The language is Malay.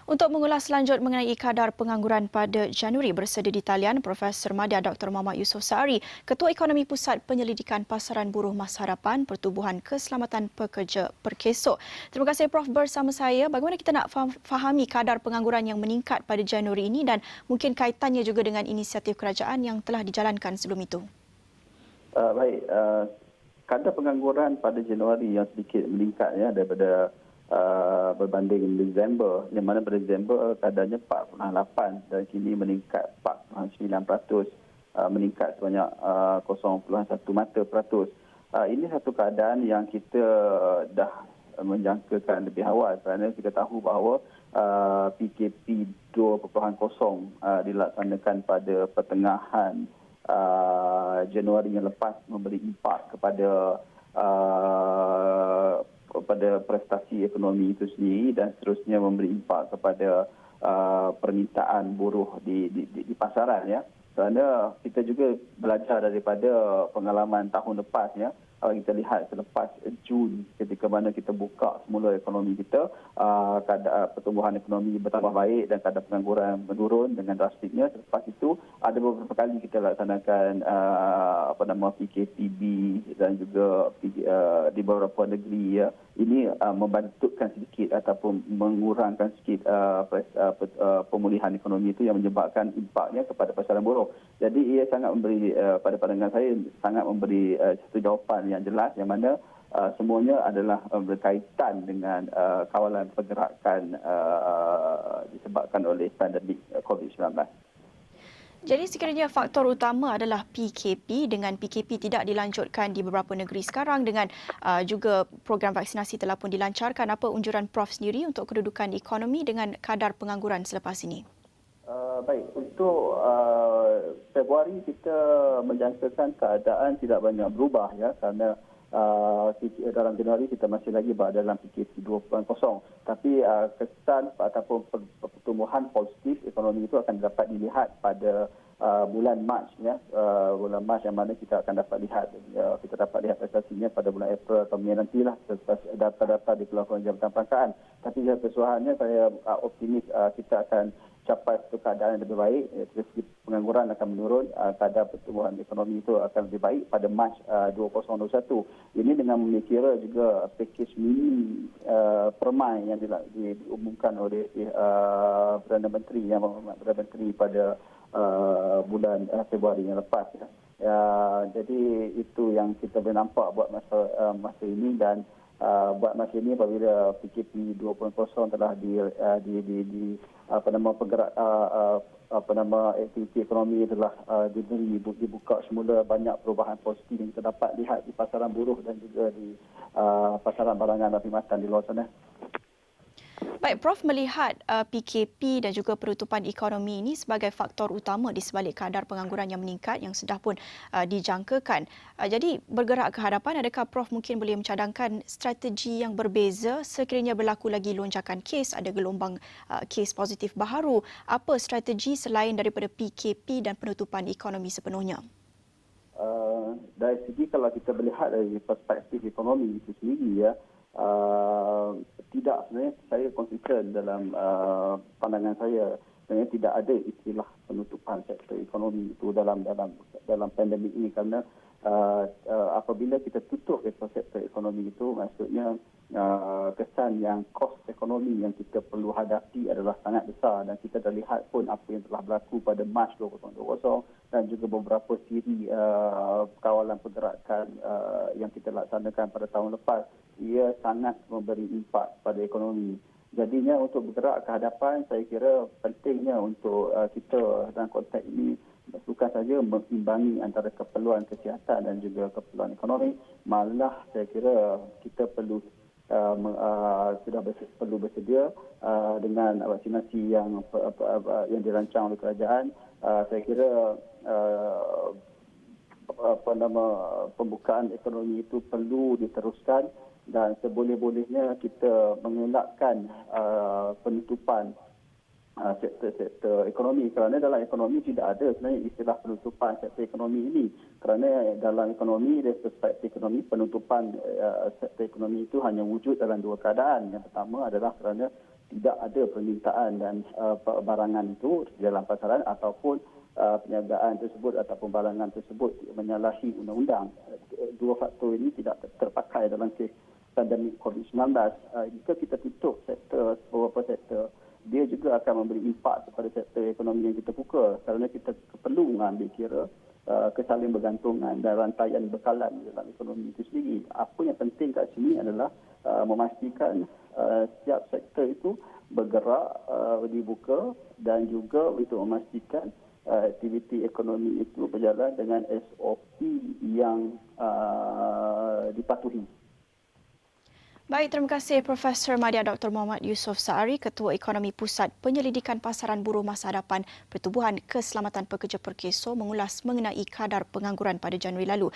Untuk mengulas lanjut mengenai kadar pengangguran pada Januari bersedia di talian Profesor Madya Dr. Muhammad Yusof Saari, Ketua Ekonomi Pusat Penyelidikan Pasaran Buruh Masa Hadapan Pertubuhan Keselamatan Pekerja Perkesok. Terima kasih Prof bersama saya. Bagaimana kita nak fahami kadar pengangguran yang meningkat pada Januari ini dan mungkin kaitannya juga dengan inisiatif kerajaan yang telah dijalankan sebelum itu? Kadar pengangguran pada Januari yang sedikit meningkat daripada berbanding Disember, yang mana pada Disember kadarnya 4.8 dan kini meningkat 4.9%, meningkat sebanyak 0.1 mata peratus. Ini satu keadaan yang kita dah menjangkakan lebih awal kerana kita tahu bahawa PKP 2.0 dilaksanakan pada pertengahan Januari yang lepas, memberi impak kepada prestasi ekonomi itu sendiri dan seterusnya memberi impak kepada permintaan buruh di pasaran Kerana kita juga belajar daripada pengalaman tahun lepas Kalau kita lihat selepas Jun ketika mana kita buka semula ekonomi kita, kadar pertumbuhan ekonomi bertambah baik dan kadar pengangguran menurun dengan drastiknya. Selepas itu ada beberapa kali kita laksanakan PKPB dan juga di beberapa negeri Ini membantutkan sedikit ataupun mengurangkan sedikit pemulihan ekonomi itu yang menyebabkan impaknya kepada pasaran buruh. Jadi ia sangat memberi pada pandangan saya sangat memberi satu jawapan yang jelas yang mana semuanya adalah berkaitan dengan kawalan pergerakan disebabkan oleh pandemik COVID-19. Jadi sekiranya faktor utama adalah PKP, dengan PKP tidak dilanjutkan di beberapa negeri sekarang dengan juga program vaksinasi telah pun dilancarkan, apa unjuran Prof sendiri untuk kedudukan ekonomi dengan kadar pengangguran selepas ini? Untuk Februari kita menjangkakan keadaan tidak banyak berubah kerana dalam Januari kita masih lagi berada dalam PKP 2.0. Tapi kesan ataupun pertumbuhan positif ekonomi itu akan dapat dilihat pada bulan Mac bulan Mac yang mana kita akan dapat lihat prestasinya pada bulan April atau Mei nantilah selepas data-data dikeluarkan Jabatan Perangkaan. Tapi keseluruhannya saya optimis kita akan capai satu keadaan yang lebih baik. Dari segi pengangguran akan menurun, kadar pertumbuhan ekonomi itu akan lebih baik pada Mac 2021. Ini dengan memikirkan juga pakej mini permai yang diumumkan oleh Perdana Menteri pada bulan Februari yang lepas. Jadi itu yang kita boleh nampak buat masa ini dan buat masa ini apabila PKP 2.0 telah aktiviti ekonomi telah dibuka semula, banyak perubahan positif yang kita dapat lihat di pasaran buruh dan juga di pasaran barangan dan perkhidmatan di luar sana. Baik, Prof melihat PKP dan juga penutupan ekonomi ini sebagai faktor utama di sebalik kadar pengangguran yang meningkat yang sudah pun dijangkakan. Jadi bergerak ke hadapan, adakah Prof mungkin boleh mencadangkan strategi yang berbeza sekiranya berlaku lagi lonjakan kes, ada gelombang kes positif baharu? Apa strategi selain daripada PKP dan penutupan ekonomi sepenuhnya? Dari segi kalau kita melihat dari perspektif ekonomi itu sendiri tidak, sebenarnya saya konsisten dalam pandangan saya. Sebenarnya tidak ada istilah penutupan sektor ekonomi itu dalam pandemik ini kerana apabila kita tutup sektor ekonomi itu maksudnya kesan yang kos ekonomi yang kita perlu hadapi adalah sangat besar dan kita dah lihat pun apa yang telah berlaku pada Mac 2020 dan juga beberapa siri kawalan pergerakan yang kita laksanakan pada tahun lepas. Ia sangat memberi impak pada ekonomi. Jadinya untuk bergerak ke hadapan, saya kira pentingnya untuk kita dalam konteks ini bukan saja mengimbangi antara keperluan kesihatan dan juga keperluan ekonomi, malah saya kira kita perlu perlu bersedia dengan vaksinasi yang dirancang oleh kerajaan. Saya kira pembukaan ekonomi itu perlu diteruskan dan seboleh-bolehnya kita mengelakkan penutupan sektor ekonomi kerana dalam ekonomi tidak ada sebenarnya istilah penutupan sektor ekonomi ini kerana dalam ekonomi dari perspektif ekonomi penutupan sektor ekonomi itu hanya wujud dalam dua keadaan. Yang pertama adalah kerana tidak ada permintaan dan barangan itu di dalam pasaran ataupun perniagaan tersebut ataupun barangan tersebut menyalahi undang-undang. Dua faktor ini tidak terpakai dalam kes pandemik COVID-19. Jika kita tutup beberapa sektor, dia juga akan memberi impak kepada sektor ekonomi yang kita buka kerana kita perlu mengambil kira kesaling bergantungan dan rantaian bekalan dalam ekonomi itu sendiri. Apa yang penting kat sini adalah memastikan setiap sektor itu bergerak dibuka dan juga untuk memastikan aktiviti ekonomi itu berjalan dengan SOP yang dipatuhi. Baik, terima kasih Profesor Madya Dr. Muhammad Yusof Saari, Ketua Ekonomi Pusat Penyelidikan Pasaran Buruh Masa Hadapan Pertubuhan Keselamatan Pekerja Perkeso mengulas mengenai kadar pengangguran pada Januari lalu.